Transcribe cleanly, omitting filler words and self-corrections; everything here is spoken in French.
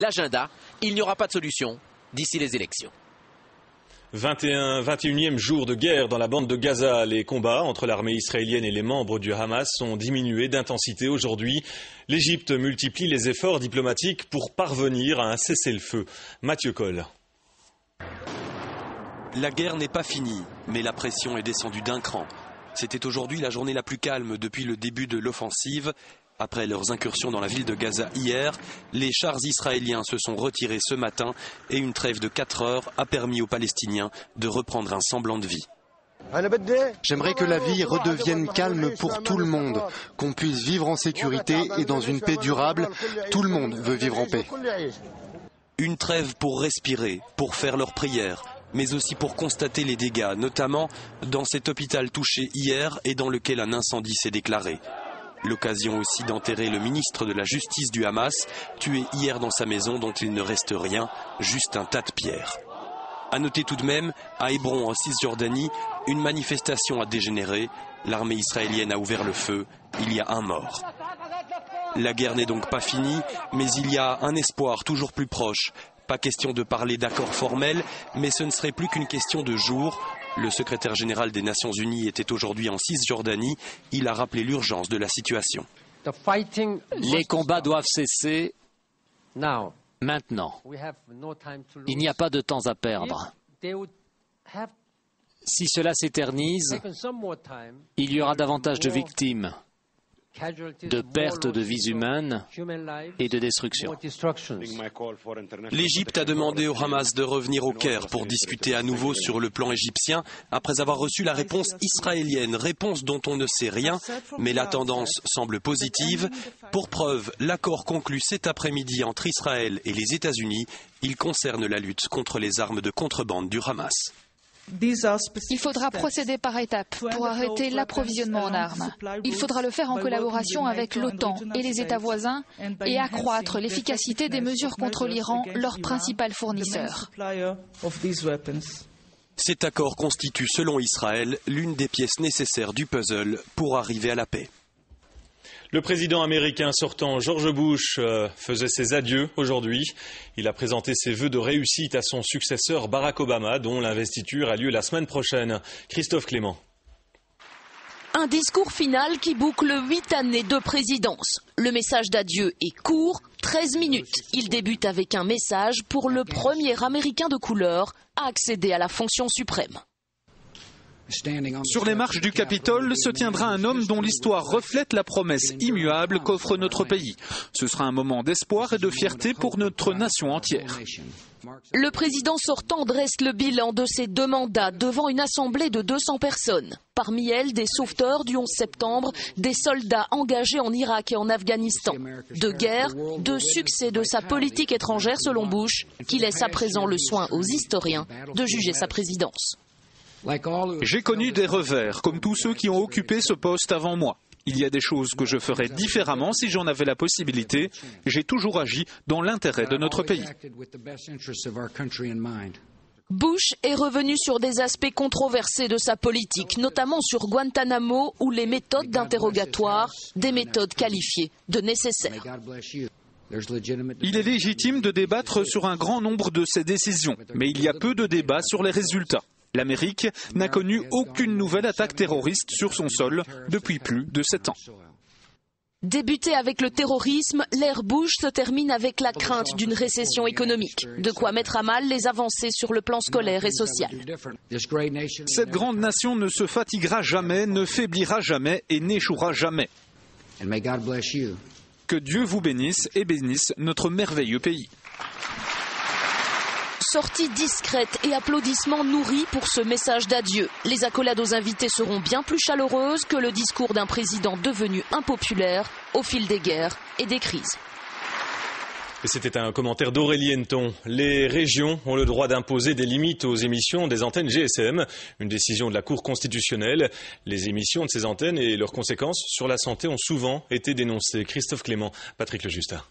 L'agenda, il n'y aura pas de solution d'ici les élections. 21e jour de guerre dans la bande de Gaza. Les combats entre l'armée israélienne et les membres du Hamas ont diminué d'intensité aujourd'hui. L'Égypte multiplie les efforts diplomatiques pour parvenir à un cessez-le-feu. Mathieu Coll. La guerre n'est pas finie, mais la pression est descendue d'un cran. C'était aujourd'hui la journée la plus calme depuis le début de l'offensive. Après leurs incursions dans la ville de Gaza hier, les chars israéliens se sont retirés ce matin et une trêve de 4 heures a permis aux Palestiniens de reprendre un semblant de vie. J'aimerais que la vie redevienne calme pour tout le monde, qu'on puisse vivre en sécurité et dans une paix durable. Tout le monde veut vivre en paix. Une trêve pour respirer, pour faire leurs prières, mais aussi pour constater les dégâts, notamment dans cet hôpital touché hier et dans lequel un incendie s'est déclaré. L'occasion aussi d'enterrer le ministre de la Justice du Hamas, tué hier dans sa maison dont il ne reste rien, juste un tas de pierres. À noter tout de même, à Hébron en Cisjordanie, une manifestation a dégénéré. L'armée israélienne a ouvert le feu. Il y a un mort. La guerre n'est donc pas finie, mais il y a un espoir toujours plus proche. Pas question de parler d'accord formel, mais ce ne serait plus qu'une question de jours. Le secrétaire général des Nations Unies était aujourd'hui en Cisjordanie. Il a rappelé l'urgence de la situation. Les combats doivent cesser maintenant. Il n'y a pas de temps à perdre. Si cela s'éternise, il y aura davantage de victimes, de pertes de vies humaines et de destruction. L'Égypte a demandé au Hamas de revenir au Caire pour discuter à nouveau sur le plan égyptien après avoir reçu la réponse israélienne, réponse dont on ne sait rien, mais la tendance semble positive. Pour preuve, l'accord conclu cet après-midi entre Israël et les États-Unis, il concerne la lutte contre les armes de contrebande du Hamas. Il faudra procéder par étapes pour arrêter l'approvisionnement en armes. Il faudra le faire en collaboration avec l'OTAN et les États voisins et accroître l'efficacité des mesures contre l'Iran, leur principal fournisseur. Cet accord constitue, selon Israël, l'une des pièces nécessaires du puzzle pour arriver à la paix. Le président américain sortant George Bush faisait ses adieux aujourd'hui. Il a présenté ses vœux de réussite à son successeur Barack Obama, dont l'investiture a lieu la semaine prochaine. Christophe Clément. Un discours final qui boucle 8 années de présidence. Le message d'adieu est court, 13 minutes. Il débute avec un message pour le premier Américain de couleur à accéder à la fonction suprême. Sur les marches du Capitole se tiendra un homme dont l'histoire reflète la promesse immuable qu'offre notre pays. Ce sera un moment d'espoir et de fierté pour notre nation entière. Le président sortant dresse le bilan de ses 2 mandats devant une assemblée de 200 personnes. Parmi elles, des sauveteurs du 11 septembre, des soldats engagés en Irak et en Afghanistan. De guerre, de succès de sa politique étrangère selon Bush, qui laisse à présent le soin aux historiens de juger sa présidence. J'ai connu des revers, comme tous ceux qui ont occupé ce poste avant moi. Il y a des choses que je ferais différemment si j'en avais la possibilité. J'ai toujours agi dans l'intérêt de notre pays. Bush est revenu sur des aspects controversés de sa politique, notamment sur Guantanamo ou les méthodes d'interrogatoire, des méthodes qualifiées de nécessaires. Il est légitime de débattre sur un grand nombre de ces décisions, mais il y a peu de débats sur les résultats. L'Amérique n'a connu aucune nouvelle attaque terroriste sur son sol depuis plus de 7 ans. Débuté avec le terrorisme, l'ère Bush se termine avec la crainte d'une récession économique, de quoi mettre à mal les avancées sur le plan scolaire et social. Cette grande nation ne se fatiguera jamais, ne faiblira jamais et n'échouera jamais. Que Dieu vous bénisse et bénisse notre merveilleux pays. Sortie discrète et applaudissements nourris pour ce message d'adieu. Les accolades aux invités seront bien plus chaleureuses que le discours d'un président devenu impopulaire au fil des guerres et des crises. Et c'était un commentaire d'Aurélie Henneton. Les régions ont le droit d'imposer des limites aux émissions des antennes GSM, une décision de la Cour constitutionnelle. Les émissions de ces antennes et leurs conséquences sur la santé ont souvent été dénoncées. Christophe Clément, Patrick Le Justin.